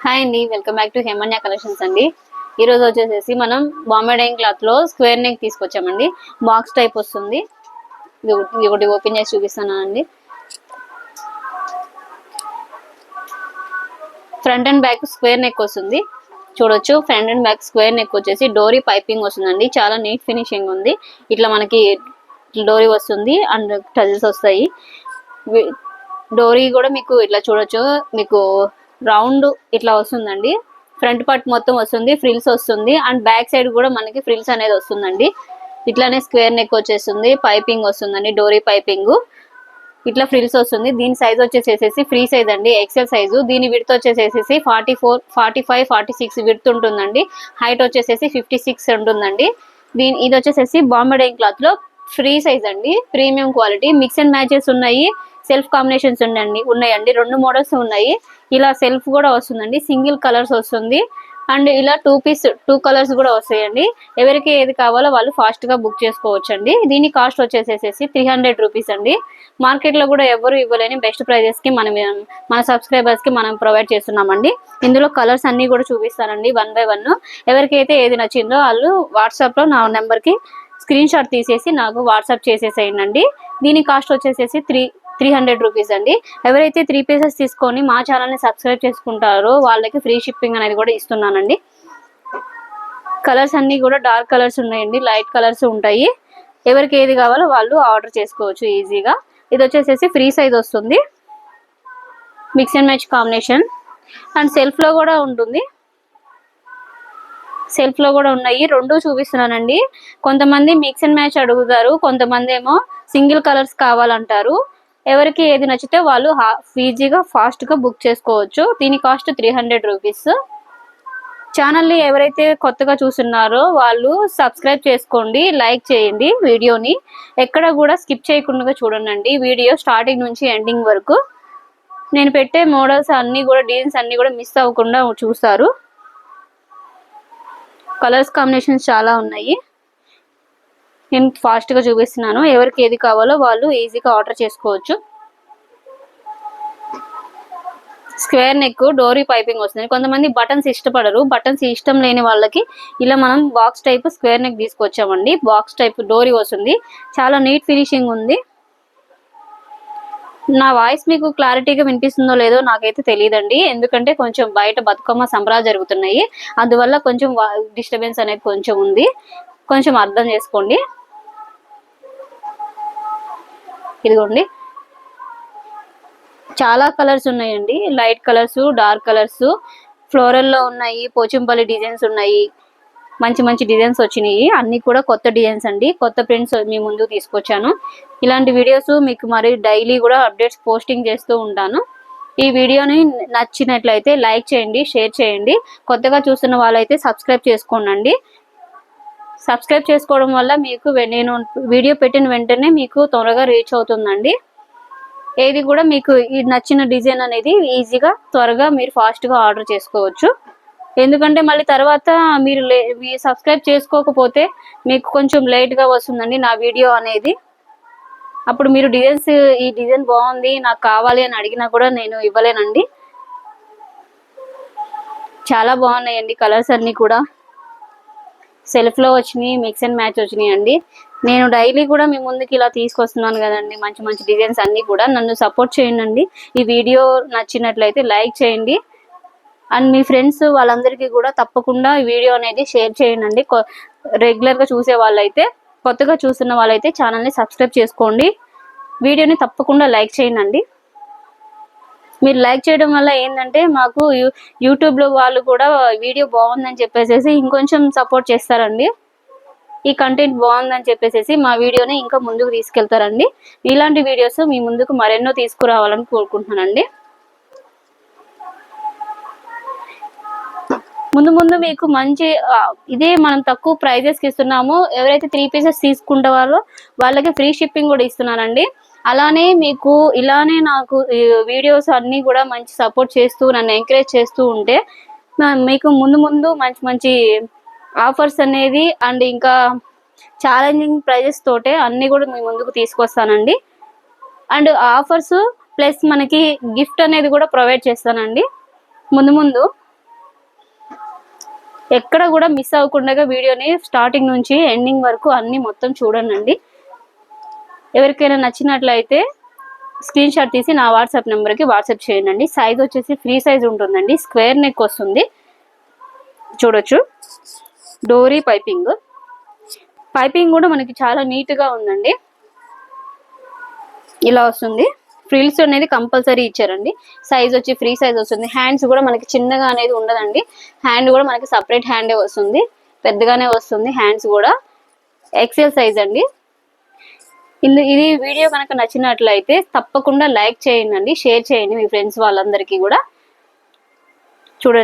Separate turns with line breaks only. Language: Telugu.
హాయ్ అండి, welcome back to Hemanya collections అండి. ఈ రోజు వచ్చేసేసి మనం బాంబే డైయింగ్ క్లాత్ లో స్క్వేర్ నెక్ తీసుకొచ్చామండి. బాక్స్ టైప్ వస్తుంది. ఇది ఒకటి ఓపెన్ చేసి చూపిస్తాను అండి. Front and back square neck వస్తుంది. చూడొచ్చు, front and back square neck వచ్చేసి డోరీ పైపింగ్ వస్తుందండి. చాలా నీట్ ఫినిషింగ్ ఉంది. ఇట్లా మనకి డోరీ వస్తుంది అండ్ టజిల్స్ వస్తాయి. డోరీ కూడా మీకు ఇట్లా చూడొచ్చు, మీకు రౌండ్ ఇట్లా వస్తుందండి. ఫ్రంట్ పార్ట్ మొత్తం వస్తుంది, ఫ్రిల్స్ వస్తుంది అండ్ బ్యాక్ సైడ్ కూడా మనకి ఫ్రిల్స్ అనేది వస్తుందండి. ఇట్లానే స్క్వేర్ నెక్ వచ్చేస్తుంది, పైపింగ్ వస్తుందండి, డోరీ పైపింగ్ ఇట్లా ఫ్రిల్స్ వస్తుంది. దీని సైజ్ వచ్చేసేసి ఫ్రీ సైజ్ అండి, ఎక్సెల్ సైజు. దీని విడ్త్ వచ్చేసేసి 44, 45, 46 విడ్త్ ఉంటుందండి. హైట్ వచ్చేసేసి 56 ఉంటుందండి. ఇది వచ్చేసేసి బాంబే డైయింగ్ క్లాత్ లో ఫ్రీ సైజ్ అండి, premium quality. Mix and matches ఉన్నాయి, సెల్ఫ్ కాంబినేషన్స్ ఉన్నాయండి. 2 మోడల్స్ ఉన్నాయి. ఇలా సెల్ఫ్ కూడా వస్తుందండి, సింగిల్ కలర్స్ వస్తుంది అండ్ ఇలా 2 కలర్స్ కూడా వస్తాయండి. ఎవరికి ఏది కావాలో వాళ్ళు ఫాస్ట్ గా బుక్ చేసుకోవచ్చు అండి. దీని కాస్ట్ వచ్చేసేసి 300 రూపీస్ అండి. మార్కెట్ లో కూడా ఎవరు ఇవ్వలేని బెస్ట్ ప్రైజెస్ కి మన సబ్స్క్రైబర్స్ కి మనం ప్రొవైడ్ చేస్తున్నామండి. ఇందులో కలర్స్ అన్ని కూడా చూపిస్తానండి 1 by 1. ఎవరికైతే ఏది నచ్చిందో వాళ్ళు వాట్సాప్ లో నా నెంబర్ కి స్క్రీన్ షాట్ తీసేసి నాకు వాట్సాప్ చేసేసేయండి. దీని కాస్ట్ వచ్చేసేసి 300 రూపీస్ అండి. ఎవరైతే 3 పీసెస్ తీసుకొని మా ఛానల్ ని సబ్స్క్రైబ్ చేసుకుంటారో వాళ్ళకి ఫ్రీ షిప్పింగ్ అనేది కూడా ఇస్తున్నానండి. కలర్స్ అన్ని కూడా డార్క్ కలర్స్ ఉన్నాయండి, లైట్ కలర్స్ ఉంటాయి. ఎవరికి ఏది కావాలో వాళ్ళు ఆర్డర్ చేసుకోవచ్చు ఈజీగా. ఇది వచ్చేసేసి ఫ్రీ సైజ్ వస్తుంది, mix and match combination and self లో కూడా ఉంటుంది. సెల్ఫ్ లో కూడా ఉన్నాయి, 2 చూపిస్తున్నానండి. కొంతమంది మిక్స్ అండ్ మ్యాచ్ అడుగుతారు, కొంతమంది ఏమో సింగిల్ కలర్స్ కావాలంటారు. ఎవరికి ఏది నచ్చితే వాళ్ళు ఈజీగా ఫాస్ట్ గా బుక్ చేసుకోవచ్చు. దీని కాస్ట్ 300 రూపీస్. ఛానల్ ని ఎవరైతే కొత్తగా చూస్తున్నారో వాళ్ళు సబ్స్క్రైబ్ చేసుకోండి, లైక్ చేయండి. వీడియోని ఎక్కడ కూడా స్కిప్ చేయకుండా చూడండి, వీడియో స్టార్టింగ్ నుంచి ఎండింగ్ వరకు. నేను పెట్టే మోడల్స్ అన్ని కూడా, డిజైన్స్ అన్ని కూడా మిస్ అవ్వకుండా చూస్తారు. కలర్స్ కాంబినేషన్స్ చాలా ఉన్నాయి, నేను ఫాస్ట్ గా చూపిస్తున్నాను. ఎవరికి ఏది కావాలో వాళ్ళు ఈజీగా ఆర్డర్ చేసుకోవచ్చు. స్క్వేర్ నెక్ డోరీ పైపింగ్ వస్తుంది. కొంతమంది బటన్స్ ఇష్టపడరు, బటన్స్ ఇష్టం లేని వాళ్ళకి ఇలా మనం బాక్స్ టైప్ స్క్వేర్ నెక్ తీసుకొచ్చామండి. బాక్స్ టైప్ డోరీ వస్తుంది, చాలా నీట్ ఫినిషింగ్ ఉంది. నా వాయిస్ మీకు క్లారిటీగా వినిపిస్తుందో లేదో నాకైతే తెలియదండి, ఎందుకంటే కొంచెం బయట బతుకమ్మ సంబరాలు జరుగుతున్నాయి, అందువల్ల కొంచెం డిస్టర్బెన్స్ అనేది కొంచెం ఉంది, కొంచెం అర్థం చేసుకోండి. ఇదిగోండి, చాలా కలర్స్ ఉన్నాయండి, light colours, dark colours, floral లో ఉన్నాయి, పోచంపల్లి డిజైన్స్ ఉన్నాయి, మంచి మంచి డిజైన్స్ వచ్చినాయి. అన్ని కూడా కొత్త డిజైన్స్ అండి, కొత్త ప్రింట్స్ మీ ముందుకు తీసుకొచ్చాను. ఇలాంటి వీడియోస్ మీకు మరి డైలీ కూడా అప్డేట్స్ పోస్టింగ్ చేస్తూ ఉంటాను. ఈ వీడియోని నచ్చినట్లయితే లైక్ చేయండి, షేర్ చేయండి. కొత్తగా చూస్తున్న వాళ్ళైతే సబ్స్క్రైబ్ చేసుకోండి. సబ్స్క్రైబ్ చేసుకోవడం వల్ల మీకు నేను వీడియో పెట్టిన వెంటనే మీకు త్వరగా రీచ్ అవుతుందండి. ఏది కూడా మీకు ఈ నచ్చిన డిజైన్ అనేది ఈజీగా త్వరగా మీరు ఫాస్ట్గా ఆర్డర్ చేసుకోవచ్చు. ఎందుకంటే మళ్ళీ తర్వాత మీరు సబ్స్క్రైబ్ చేసుకోకపోతే మీకు కొంచెం లేట్గా వస్తుందండి నా వీడియో అనేది. అప్పుడు మీరు డిజైన్స్, ఈ డిజైన్ బాగుంది నాకు కావాలి అని అడిగినా కూడా నేను ఇవ్వలేనండి. చాలా బాగున్నాయండి కలర్స్ అన్ని కూడా, సెల్ఫ్ లో వచ్చినాయి, మిక్స్ అండ్ మ్యాచ్ వచ్చినాయి అండి. నేను డైలీ కూడా మీ ముందుకి ఇలా తీసుకొస్తున్నాను కదండి, మంచి మంచి డిజైన్స్ అన్ని కూడా. నన్ను సపోర్ట్ చేయండి. ఈ వీడియో నచ్చినట్లయితే లైక్ చేయండి అండ్ మీ ఫ్రెండ్స్ వాళ్ళందరికీ కూడా తప్పకుండా ఈ వీడియో అనేది షేర్ చేయండి. రెగ్యులర్ గా చూసే వాళ్ళైతే, కొత్తగా చూస్తున్న వాళ్ళైతే ఛానల్ని సబ్స్క్రైబ్ చేసుకోండి. వీడియోని తప్పకుండా లైక్ చేయండి. మీరు లైక్ చేయడం వల్ల ఏంటంటే మాకు యూట్యూబ్ లో వాళ్ళు కూడా వీడియో బాగుందని చెప్పేసి ఇంకొంచెం సపోర్ట్ చేస్తారండి. ఈ కంటెంట్ బాగుందని చెప్పేసి మా వీడియోని ఇంకా ముందుకు తీసుకెళ్తారండి. ఇలాంటి వీడియోస్ మీ ముందుకు మరెన్నో తీసుకురావాలని కోరుకుంటున్నానండి. ముందు మీకు మంచి ఇదే మనం తక్కువ ప్రైజెస్ కి ఇస్తున్నాము. ఎవరైతే 3 పీసెస్ తీసుకుంటారో వాళ్ళకి ఫ్రీ షిప్పింగ్ కూడా ఇస్తున్నానండి. అలానే మీకు ఇలానే నాకు వీడియోస్ అన్ని కూడా మంచి సపోర్ట్ చేస్తూ నన్ను ఎంకరేజ్ చేస్తూ ఉంటే మీకు ముందు మంచి మంచి ఆఫర్స్ అనేది అండ్ ఇంకా ఛాలెంజింగ్ ప్రైజెస్ తోటే అన్ని కూడా మీ ముందుకు తీసుకొస్తానండి. అండ్ ఆఫర్స్ ప్లస్ మనకి గిఫ్ట్ అనేది కూడా ప్రొవైడ్ చేస్తానండి ముందు. ఎక్కడ కూడా మిస్ అవ్వకుండా వీడియోని స్టార్టింగ్ నుంచి ఎండింగ్ వరకు అన్ని మొత్తం చూడండి. ఎవరికైనా నచ్చినట్లయితే స్క్రీన్ షాట్ తీసి నా వాట్సాప్ నెంబర్కి వాట్సాప్ చేయండి. సైజ్ వచ్చేసి ఫ్రీ సైజ్ ఉంటుందండి. స్క్వేర్ నెక్ వస్తుంది. చూడొచ్చు డోరీ పైపింగ్ కూడా మనకి చాలా నీట్గా ఉందండి. ఇలా వస్తుంది. ఫ్రిల్స్ అనేది కంపల్సరీ ఇచ్చారండి. సైజ్ వచ్చి ఫ్రీ సైజ్ వస్తుంది. హ్యాండ్స్ కూడా మనకి చిన్నగా అనేది ఉండదండి. హ్యాండ్ కూడా మనకి సపరేట్ హ్యాండే వస్తుంది. పెద్దగానే వస్తుంది. హ్యాండ్స్ కూడా ఎక్సెల్ సైజ్ అండి. ఇది వీడియో కనుక నచ్చినట్లయితే తప్పకుండా లైక్ చేయండి, షేర్ చేయండి మీ ఫ్రెండ్స్ వాళ్ళందరికీ కూడా. చూడండి.